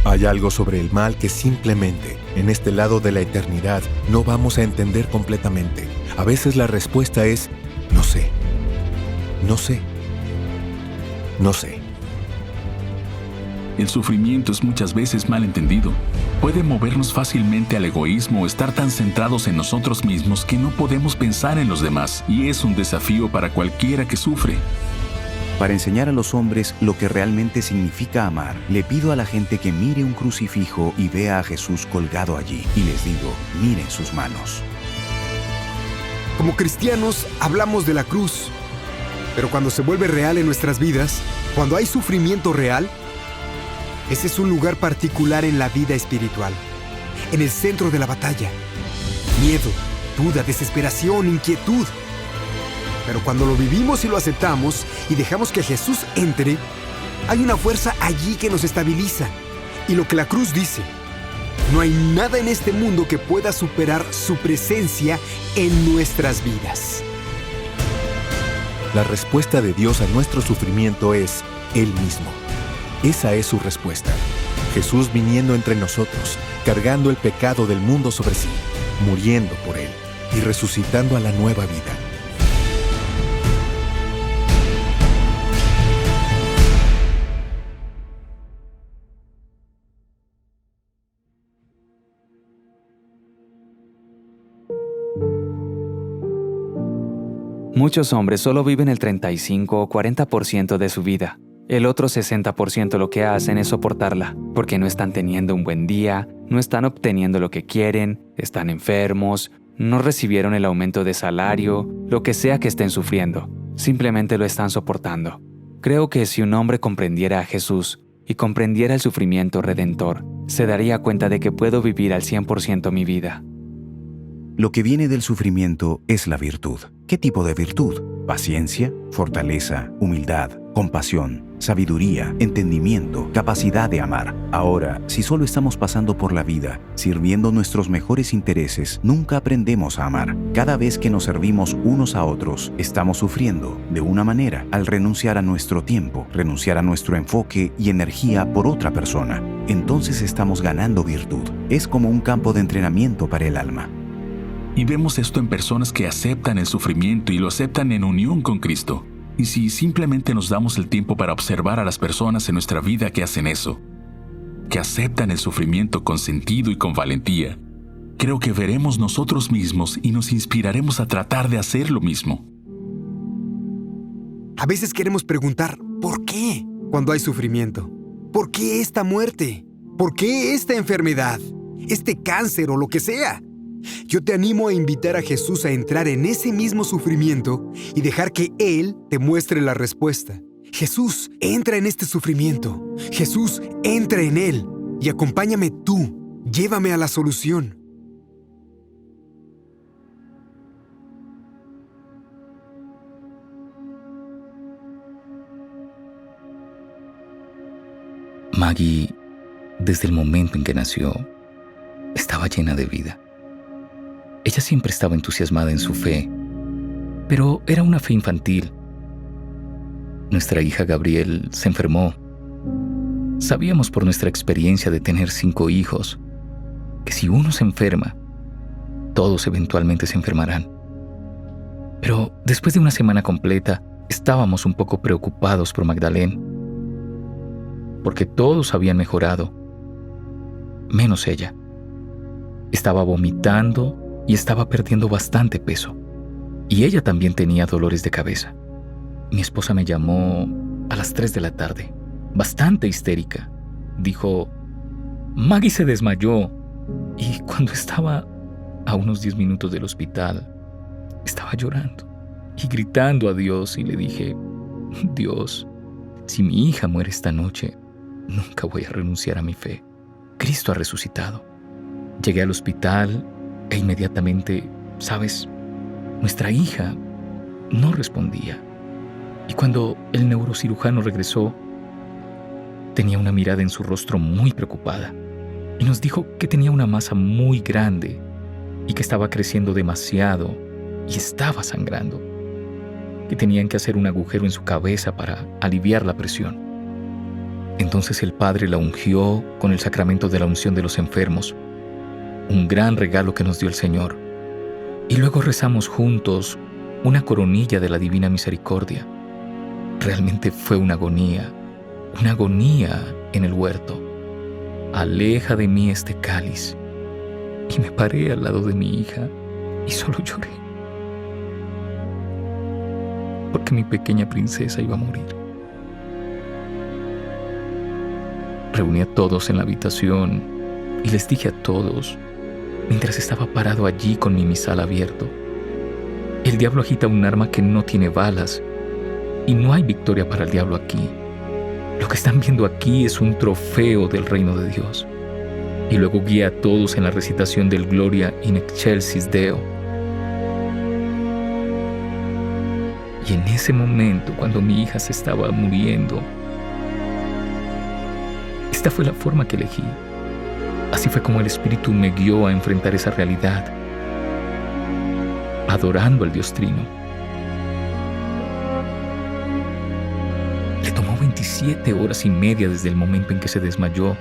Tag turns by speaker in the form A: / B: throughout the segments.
A: Hay algo sobre el mal que simplemente, en este lado de la eternidad, no vamos a entender completamente. A veces la respuesta es, no sé, no sé, no sé.
B: El sufrimiento es muchas veces mal entendido. Puede movernos fácilmente al egoísmo o estar tan centrados en nosotros mismos que no podemos pensar en los demás, y es un desafío para cualquiera que sufre.
C: Para enseñar a los hombres lo que realmente significa amar, le pido a la gente que mire un crucifijo y vea a Jesús colgado allí. Y les digo, miren sus manos.
D: Como cristianos, hablamos de la cruz. Pero cuando se vuelve real en nuestras vidas, cuando hay sufrimiento real, ese es un lugar particular en la vida espiritual. En el centro de la batalla. Miedo, duda, desesperación, inquietud. Pero cuando lo vivimos y lo aceptamos y dejamos que Jesús entre, hay una fuerza allí que nos estabiliza. Y lo que la cruz dice, no hay nada en este mundo que pueda superar su presencia en nuestras vidas.
A: La respuesta de Dios a nuestro sufrimiento es Él mismo. Esa es su respuesta. Jesús viniendo entre nosotros, cargando el pecado del mundo sobre sí, muriendo por él y resucitando a la nueva vida.
E: Muchos hombres solo viven el 35 o 40% de su vida. El otro 60% lo que hacen es soportarla, porque no están teniendo un buen día, no están obteniendo lo que quieren, están enfermos, no recibieron el aumento de salario, lo que sea que estén sufriendo. Simplemente lo están soportando. Creo que si un hombre comprendiera a Jesús y comprendiera el sufrimiento redentor, se daría cuenta de que puedo vivir al 100% mi vida.
C: Lo que viene del sufrimiento es la virtud. ¿Qué tipo de virtud? Paciencia, fortaleza, humildad, compasión, sabiduría, entendimiento, capacidad de amar. Ahora, si solo estamos pasando por la vida, sirviendo nuestros mejores intereses, nunca aprendemos a amar. Cada vez que nos servimos unos a otros, estamos sufriendo, de una manera, al renunciar a nuestro tiempo, renunciar a nuestro enfoque y energía por otra persona. Entonces estamos ganando virtud. Es como un campo de entrenamiento para el alma.
B: Y vemos esto en personas que aceptan el sufrimiento y lo aceptan en unión con Cristo. Y si simplemente nos damos el tiempo para observar a las personas en nuestra vida que hacen eso, que aceptan el sufrimiento con sentido y con valentía, creo que veremos nosotros mismos y nos inspiraremos a tratar de hacer lo mismo.
D: A veces queremos preguntar, ¿por qué cuando hay sufrimiento? ¿Por qué esta muerte? ¿Por qué esta enfermedad? ¿Este cáncer o lo que sea? Yo te animo a invitar a Jesús a entrar en ese mismo sufrimiento y dejar que Él te muestre la respuesta. Jesús, entra en este sufrimiento. Jesús, entra en él y acompáñame tú. Llévame a la solución.
F: Maggie, desde el momento en que nació, estaba llena de vida. Ella siempre estaba entusiasmada en su fe, pero era una fe infantil. Nuestra hija Gabriel se enfermó. Sabíamos por nuestra experiencia de tener 5 hijos que si uno se enferma, todos eventualmente se enfermarán. Pero después de una semana completa, estábamos un poco preocupados por Magdalene, porque todos habían mejorado, menos ella. Estaba vomitando y estaba perdiendo bastante peso. Y ella también tenía dolores de cabeza. Mi esposa me llamó a las 3 de la tarde, bastante histérica. Dijo, Maggie se desmayó. Y cuando estaba a unos 10 minutos del hospital, estaba llorando y gritando a Dios, y le dije, Dios, si mi hija muere esta noche, nunca voy a renunciar a mi fe. Cristo ha resucitado. Llegué al hospital e inmediatamente, ¿sabes? Nuestra hija no respondía. Y cuando el neurocirujano regresó, tenía una mirada en su rostro muy preocupada y nos dijo que tenía una masa muy grande y que estaba creciendo demasiado y estaba sangrando, que tenían que hacer un agujero en su cabeza para aliviar la presión. Entonces el Padre la ungió con el sacramento de la unción de los enfermos, un gran regalo que nos dio el Señor. Y luego rezamos juntos una coronilla de la Divina Misericordia. Realmente fue una agonía en el huerto. Aleja de mí este cáliz. Y me paré al lado de mi hija y solo lloré. Porque mi pequeña princesa iba a morir. Reuní a todos en la habitación y les dije a todos, mientras estaba parado allí con mi misal abierto: el diablo agita un arma que no tiene balas y no hay victoria para el diablo aquí. Lo que están viendo aquí es un trofeo del reino de Dios. Y luego guié a todos en la recitación del Gloria in excelsis Deo. Y en ese momento, cuando mi hija se estaba muriendo, esta fue la forma que elegí. Así fue como el Espíritu me guió a enfrentar esa realidad, adorando al Dios Trino. Le tomó 27 horas y media desde el momento en que se desmayó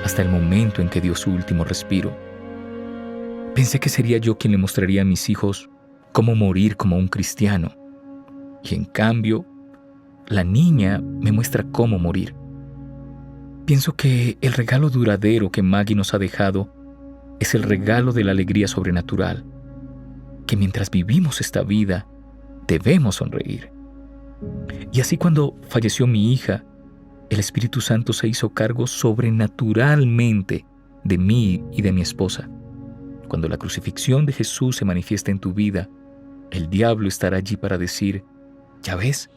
F: hasta el momento en que dio su último respiro. Pensé que sería yo quien le mostraría a mis hijos cómo morir como un cristiano. Y en cambio, la niña me muestra cómo morir. Pienso que el regalo duradero que Maggie nos ha dejado es el regalo de la alegría sobrenatural, que mientras vivimos esta vida, debemos sonreír. Y así cuando falleció mi hija, el Espíritu Santo se hizo cargo sobrenaturalmente de mí y de mi esposa. Cuando la crucifixión de Jesús se manifiesta en tu vida, el diablo estará allí para decir: ¿ya ves?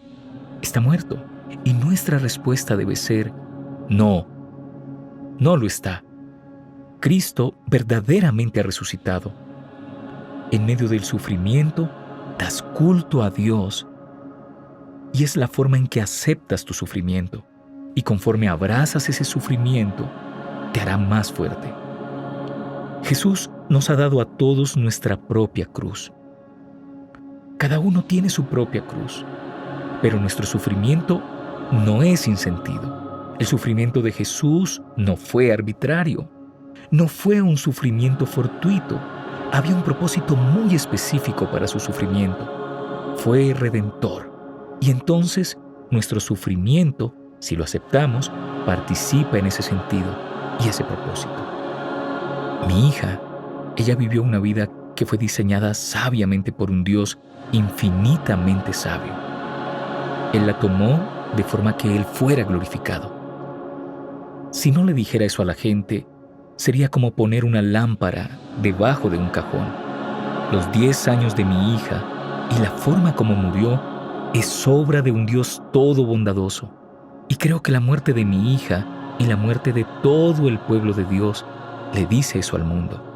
F: Está muerto. Y nuestra respuesta debe ser: no, no lo está. Cristo verdaderamente ha resucitado. En medio del sufrimiento, das culto a Dios. Y es la forma en que aceptas tu sufrimiento. Y conforme abrazas ese sufrimiento, te hará más fuerte. Jesús nos ha dado a todos nuestra propia cruz. Cada uno tiene su propia cruz, pero nuestro sufrimiento no es sin sentido. El sufrimiento de Jesús no fue arbitrario, no fue un sufrimiento fortuito. Había un propósito muy específico para su sufrimiento. Fue redentor. Y entonces, nuestro sufrimiento, si lo aceptamos, participa en ese sentido y ese propósito. Mi hija, ella vivió una vida que fue diseñada sabiamente por un Dios infinitamente sabio. Él la tomó de forma que Él fuera glorificado. Si no le dijera eso a la gente, sería como poner una lámpara debajo de un cajón. Los 10 años de mi hija y la forma como murió es obra de un Dios todo bondadoso. Y creo que la muerte de mi hija y la muerte de todo el pueblo de Dios le dice eso al mundo.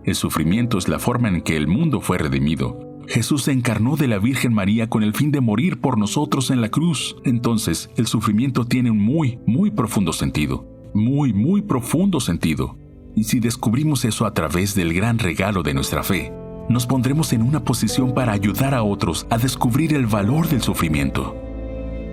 B: El sufrimiento es la forma en que el mundo fue redimido. Jesús se encarnó de la Virgen María con el fin de morir por nosotros en la cruz. Entonces, el sufrimiento tiene un muy profundo sentido. Muy profundo sentido. Y si descubrimos eso a través del gran regalo de nuestra fe, nos pondremos en una posición para ayudar a otros a descubrir el valor del sufrimiento.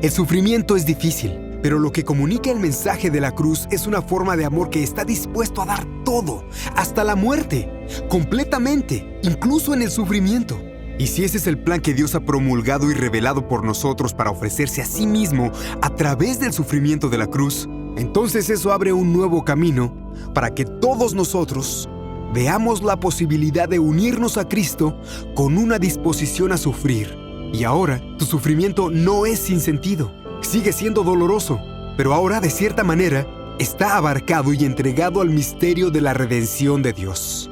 D: El sufrimiento es difícil, pero lo que comunica el mensaje de la cruz es una forma de amor que está dispuesto a dar todo, hasta la muerte, completamente, incluso en el sufrimiento. Y si ese es el plan que Dios ha promulgado y revelado por nosotros para ofrecerse a sí mismo a través del sufrimiento de la cruz, entonces eso abre un nuevo camino para que todos nosotros veamos la posibilidad de unirnos a Cristo con una disposición a sufrir. Y ahora, tu sufrimiento no es sin sentido. Sigue siendo doloroso, pero ahora, de cierta manera, está abarcado y entregado al misterio de la redención de Dios.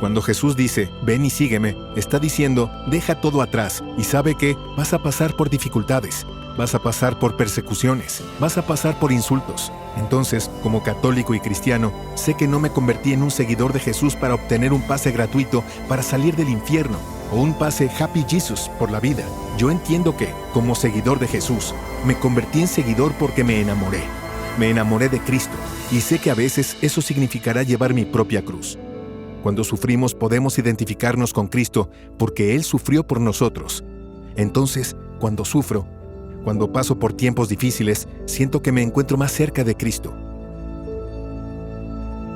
A: Cuando Jesús dice, ven y sígueme, está diciendo, deja todo atrás y sabe que vas a pasar por dificultades. vas a pasar por persecuciones, vas a pasar por insultos. Entonces, como católico y cristiano, sé que no me convertí en un seguidor de Jesús para obtener un pase gratuito para salir del infierno o un pase Happy Jesus por la vida. Yo entiendo que, como seguidor de Jesús, me convertí en seguidor porque me enamoré. Me enamoré de Cristo y sé que a veces eso significará llevar mi propia cruz. Cuando sufrimos podemos identificarnos con Cristo porque Él sufrió por nosotros. Entonces, cuando sufro, cuando paso por tiempos difíciles, siento que me encuentro más cerca de Cristo.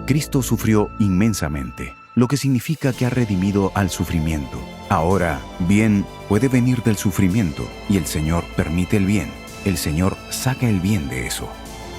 C: Cristo sufrió inmensamente, lo que significa que ha redimido al sufrimiento. Ahora, bien puede venir del sufrimiento y el Señor permite el bien. El Señor saca el bien de eso.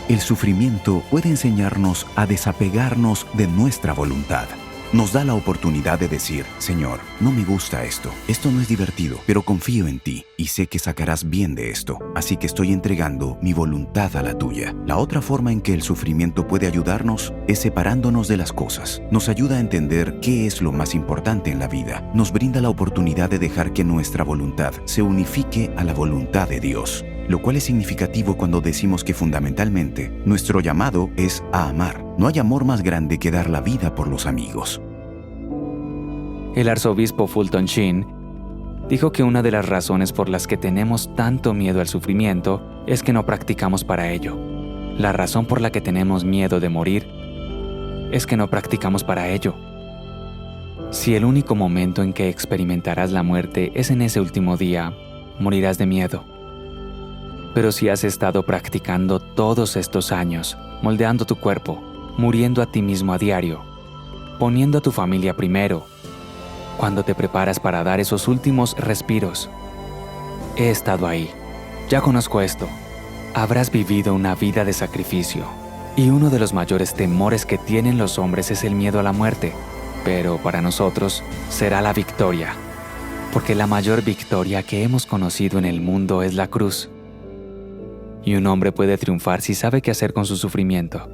C: El sufrimiento puede enseñarnos a desapegarnos de nuestra voluntad. Nos da la oportunidad de decir, Señor, no me gusta esto no es divertido, pero confío en ti y sé que sacarás bien de esto, así que estoy entregando mi voluntad a la tuya. La otra forma en que el sufrimiento puede ayudarnos es separándonos de las cosas. Nos ayuda a entender qué es lo más importante en la vida. Nos brinda la oportunidad de dejar que nuestra voluntad se unifique a la voluntad de Dios, lo cual es significativo cuando decimos que fundamentalmente nuestro llamado es a amar. No hay amor más grande que dar la vida por los amigos.
E: El arzobispo Fulton Sheen dijo que una de las razones por las que tenemos tanto miedo al sufrimiento es que no practicamos para ello. La razón por la que tenemos miedo de morir es que no practicamos para ello. Si el único momento en que experimentarás la muerte es en ese último día, morirás de miedo. Pero si has estado practicando todos estos años, moldeando tu cuerpo, muriendo a ti mismo a diario, poniendo a tu familia primero, cuando te preparas para dar esos últimos respiros, he estado ahí, ya conozco esto, habrás vivido una vida de sacrificio. Y uno de los mayores temores que tienen los hombres es el miedo a la muerte, pero para nosotros será la victoria, porque la mayor victoria que hemos conocido en el mundo es la cruz. Y un hombre puede triunfar si sabe qué hacer con su sufrimiento.